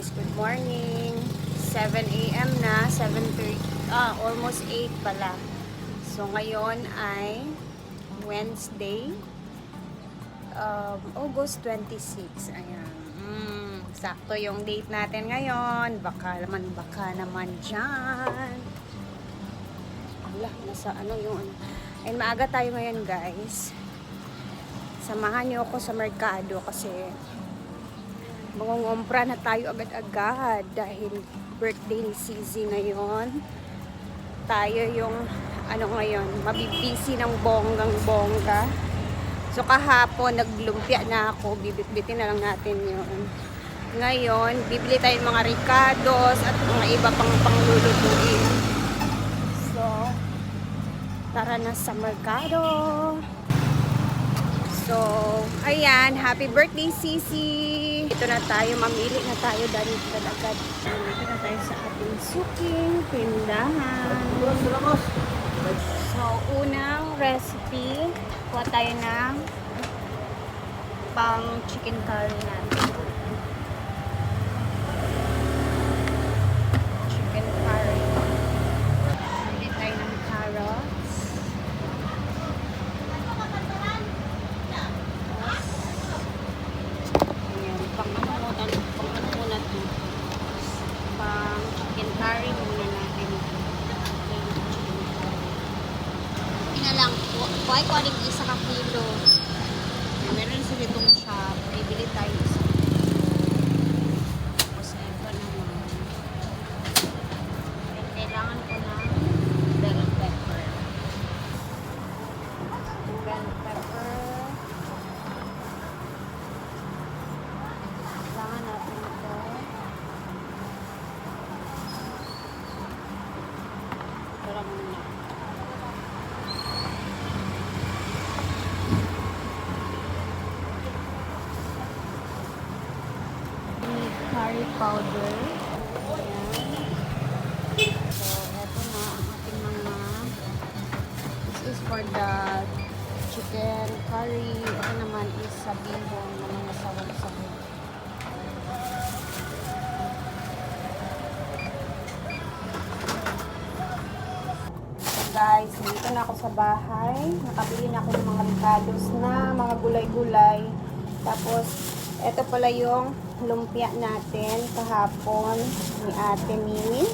guys, good morning. 7 a.m. na, 7:30, almost 8 pala. So ngayon ay Wednesday, August 26. Ayan. Sakto yung date natin ngayon. Baka naman dyan. Wala, nasa ano yung ano. Ayun, maaga tayo ngayon guys. Samahan niyo ako sa merkado kasi mangungumpra na tayo agad-agad dahil birthday ni Sisi na yon. Tayo yung ano ngayon, mabibisi ng bonggang-bongga. So kahapon naglumpia na ako, bibit-bitin na lang natin yun. Ngayon, bibili tayo ng mga ricados at mga iba pang panglulutuin. So, tara na sa merkado. So, ayan, happy birthday Sisi! Ito na tayo, mamili na tayo dahil agad. Dito na tayo sa ating suking tindahan. So, unang recipe, kuha tayo ng pang chicken curry natin. Chicken curry. Bili tayo ng carrots. Pang chicken curry muna natin. Ina lang po. Kuhay ko aling isa ka kilo. Meron sila itong chop. Bibili tayo isa. Tapos ito naman. Kailangan ko ng bell pepper. Bell pepper. Kailangan natin ito. Tara muna. Curry powder. Ayan. So, eto na ang ating mga this is for the chicken curry. Ito naman is sa bihon na mga sawag-sawag. Guys, dito na ako sa bahay. Nakabili na ako ng mga ricados na mga gulay-gulay. Tapos, ito pala yung lumpia natin kahapon ni Ate Mimi.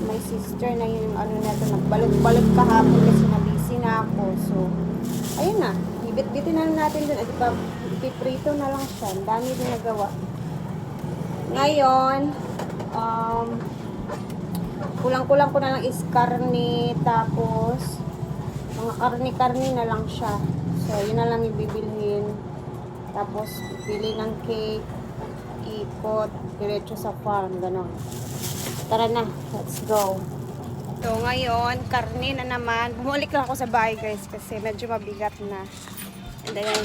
My sister na yung ano na ito. Nagbalot-balot kahapon kasi nabisi na ako. So, ayun na. Ibit-bitin na natin dun. At ipiprito na lang siya. Ang dami din nagawa. Ngayon, kulang-kulang ko na lang is karne, tapos mga karne-karne na lang siya. So, yun na lang ibibilhin. Tapos, bili ng cake, ikot, diretso sa farm, gano'n. Tara na, let's go. So, ngayon, karne na naman. Bumalik lang ako sa bahay, guys, kasi medyo mabigat na. And then,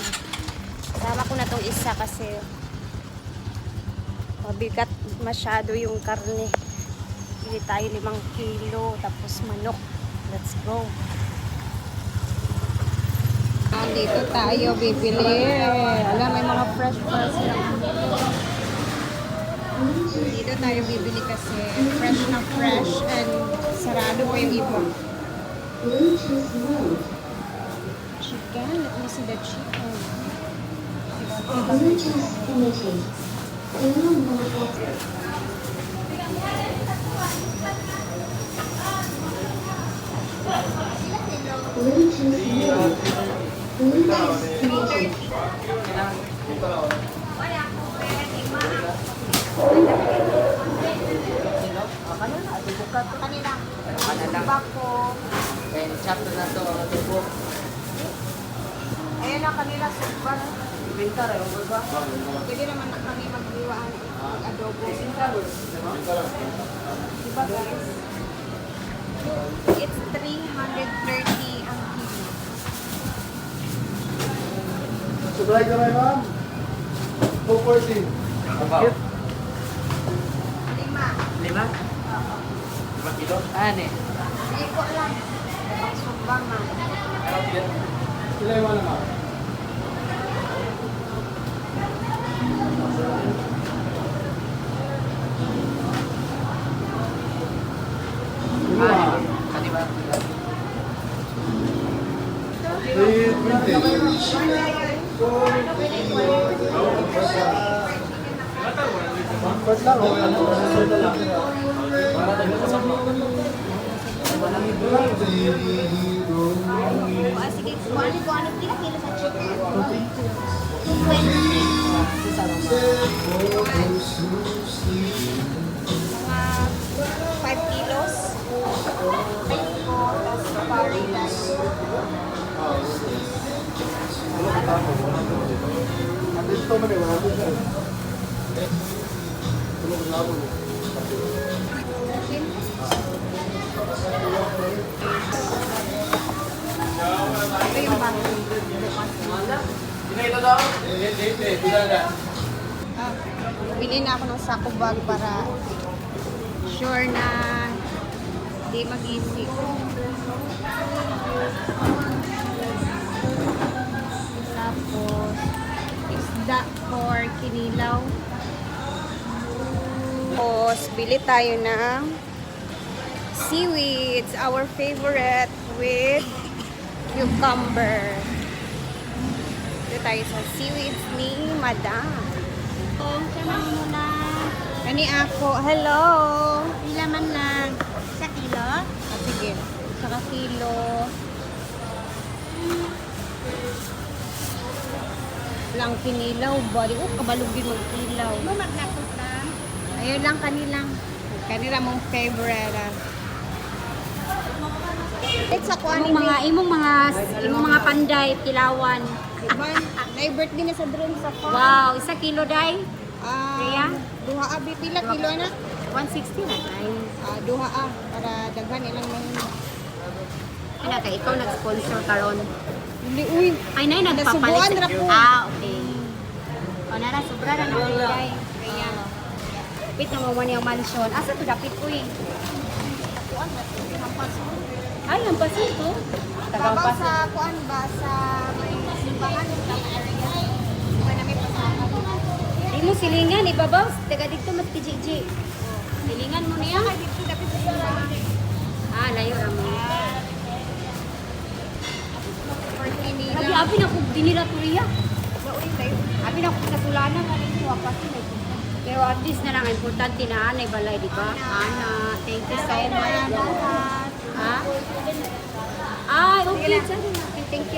sama ko na tong isa kasi mabigat masyado yung karne. Bili tayo 5 kilo, tapos manok. Let's go. Dito tayo bibili. Alam, may mga fresh lang. Dito tayo bibili kasi fresh na fresh and sarado po yung iba. Chicken? Let me see the chicken. Ayan na kanila super. Pwede naman kami mag-iwaan adobo. Diba guys? It's 330 ang kilo. Subay ka rin, ma'am? 240. Abaw. 5. 5? Oo. 5 kilo? Ano eh? Hindi ko alam. Pang sumbang man. Sila yung ano, ma'am? First lang, okay lang. First lang. Sige, kung ano kila kilo sa chicken. 220. Mga 5 kilos. Mexico, tapos Paris. At ito man eh, wala din siya. Tulog na ako. Ito yung bago. Ito daw? Hindi. Bili na ako ng sako bag para sure na di mag-isip. Tapos, isda for kinilaw. Tapos, bili tayo ng seaweeds, our favorite with cucumber. Dito tayo sa seaweeds ni Madam. Sama mo na. Kani ako. Hello. Ilaman lang. Sa kilo? Sige. Saka kilo. Lang kinilaw ba? Di ko kabalugin mo kilaw. Mo magnakot na. Ayun lang kanilang. Kanila mong favorite. It's ako Imong mga panday, kilawan. Na-birthday na sa drone sa farm. Wow, 1 kilo day. Kaya? Duha abi pila kilo na. 160 na day. Duha para daghan ilang mga. Ano kay ikaw nag-sponsor karon? Hindi uy. Ay nay Nasubuan nagpapalit. ra po. Okay. O nara sobra ra na day. Kaya. Pit na mo man yung mansion. Asa to dapit uy? Ay, ang pasin to. Tagang Tabang pasin. sa kuan ba sa may simbahan sa area. Ba na may pasama. Di mo silingan, ibabaw. Taga dito mat kijiji. Silingan mo niya. Dito dapat sa simbahan. Layo ra mo. For Lagi kinilaw. abi na kog dinira turiya. Uy, tayo. Abi na kog kasulanan kanin ko pa pero at least na lang importante na anay balay di ba? Ana, thank you so much. Ha? Ay, okay. Thank you. Thank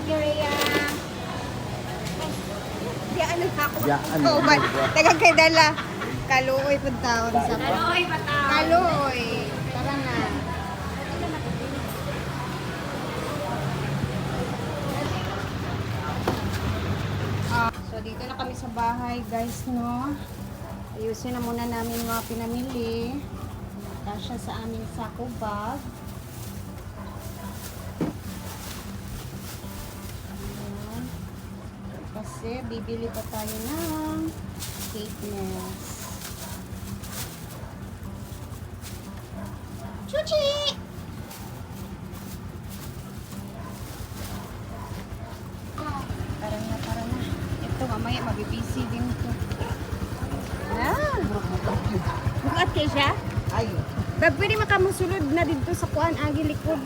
you, Rhea. Diyaan na ako. Oo, ba? Tagang kay Dala. Kaluoy po taon sa po. Kaloy bataw. Kaluoy. Tara na. So, dito na kami sa bahay, guys, no? Ayusin na muna namin mga pinamili. Kasya sa aming sako bag. Ayan. Kasi bibili pa tayo ng cake mess. Chuchi! Tara na. Ito, mamaya mabibisi din ito. Bukat kayo siya? Ay. Bag, pwede makamusulod na dito sa kuan agi likod.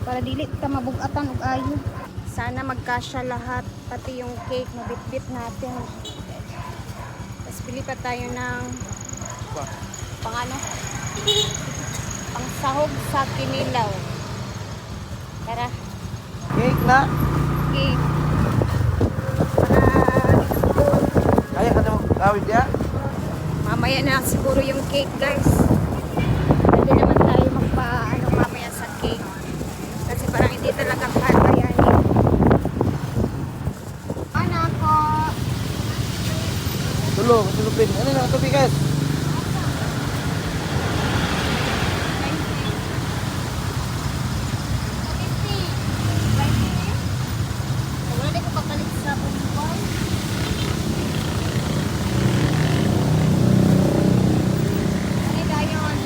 Para dili ta mabugatan og ayo. Sana magkasya lahat, pati yung cake mabitbit natin. Tapos pili pa tayo ng pang ano? Pang sahog sa kinilaw. Tara, Cake na. cake. Kaya ka na magkawid ya? Mamaya na siguro yung cake, guys. Pwede naman tayo magpa-ano mamaya sa cake. Kasi parang hindi talaga kakayanin. Anak ko. Tulupin. Ano na, ito bigas? Wala din ko papalit sa buwan. Ano dayon?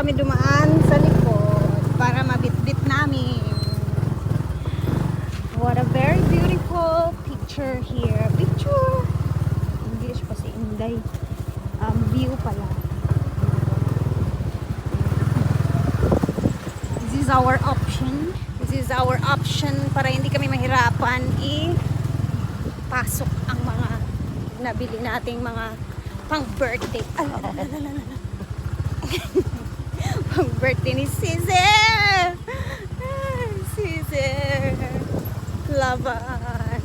kami dumaan sa likod para mabitbit namin. What a very beautiful picture here. Picture! English pa si Inday. View pala. This is our option. This is our option para hindi kami mahirapan pasok ang mga nabili nating mga pang birthday. Pang birthday ni Caesar. Caesar. Laban.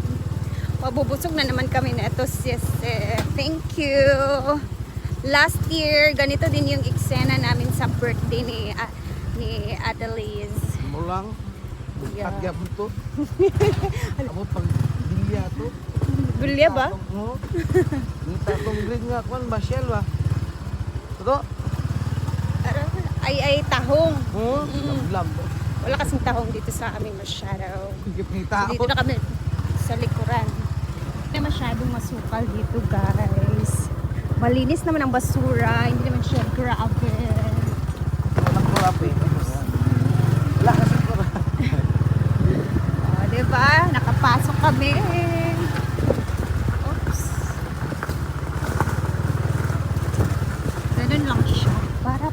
Mabubusog na naman kami na ito, Caesar. Thank you. Last year, ganito din yung eksena namin sa birthday ni Adelise. Mo lang. Yeah. Kagya mo to. Amo pag bilya to. Bilya ba? Oo. Ni tatong grade nga kwan ba shell ba? Todo. Ay, tahong. Oo. Lam. Wala kasing tahong dito sa amin masyado. Gipita Dito ako. na kami sa likuran. Hindi na masyadong masukal dito, guys. Malinis naman ang basura. Hindi naman siya grabe. Walang kurap eh. Wala kasi kurap. O, diba? Nakapasok kami. Oops. Ganun lang siya. Para.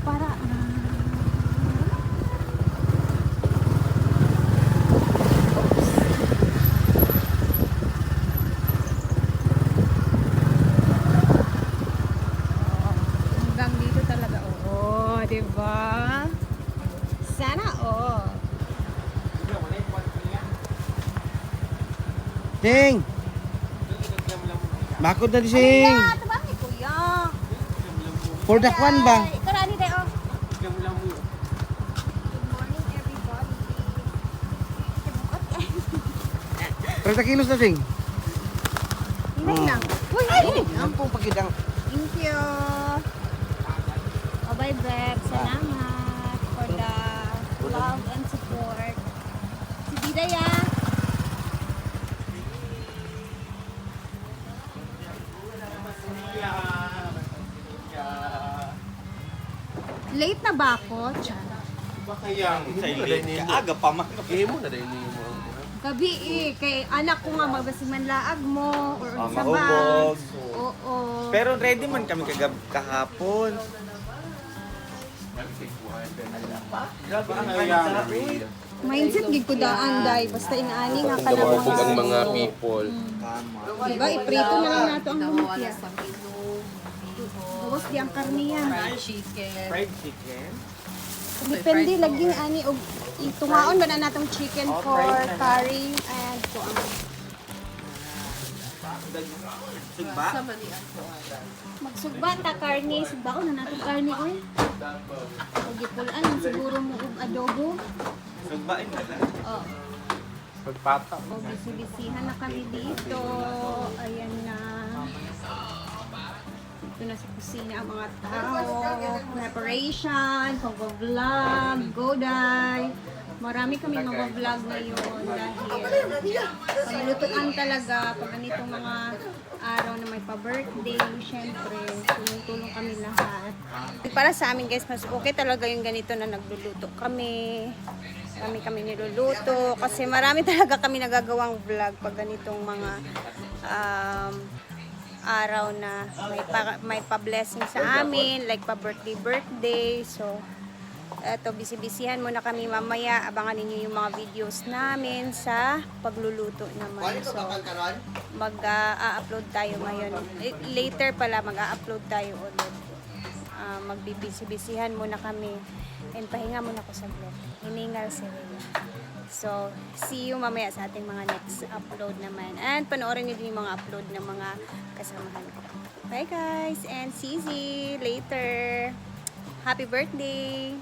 Hanggang dito talaga. Oo, diba? Sana, Sing! Bakod na di Sing! Ay, tabang ni Kuya. For the kwan ba? Karani tayo. Good morning, everybody. 30 kilos na Sing. Hinay lang. Uy, hinay lang. Yan pong pagidang. Thank you. Bye, Beb. Salamat for the love and support. Si Bidaya. Late na ba ako? Tiyan. Aga pa man. Imo na din mo. Gabi kay anak ko nga magbasiman laag mo or sa mahubog. Oo. Pero ready man kami kahapon. Grabe ang kaya. Mindset gid ko daan day basta inaani nga ka na ang mga people. Diba, iprito na lang nato ang lumpia. Bawas di ang karniya. Fried chicken. Depende lagi ani og itungaon ba na natong chicken for curry and to ang Sugba. magsugba ta karni, sugba ko na natong karni oy. Og gipulan siguro mo og adobo. Sugbain na lang. Oh. Pagpata. O, bisi-bisihan na kami dito. Ayan na. Dito na sa kusina ang mga tao. Preparation, pag-vlog, go die. Marami kami mag-vlog ngayon dahil paglutuan talaga pag ganitong mga araw na may pa-birthday, syempre, tulong-tulong kami lahat. Para sa amin guys, mas okay talaga yung ganito na nagluluto kami. Kami niluluto kasi marami talaga kami nagagawang vlog pag ganitong mga araw na may pa-blessing sa amin, like pa-birthday. So, eto, bisi-bisihan muna kami mamaya. Abangan ninyo yung mga videos namin sa pagluluto naman. So, mag-upload tayo ngayon. Later pala, mag-upload tayo ulit. Magbibisi-bisihan muna kami. And pahinga muna ko sa vlog. Hiningal si Rhea. So, see you mamaya sa ating mga next upload naman. And panoorin nyo din yung mga upload ng mga kasamahan ko. Bye guys! And see you later! Happy birthday!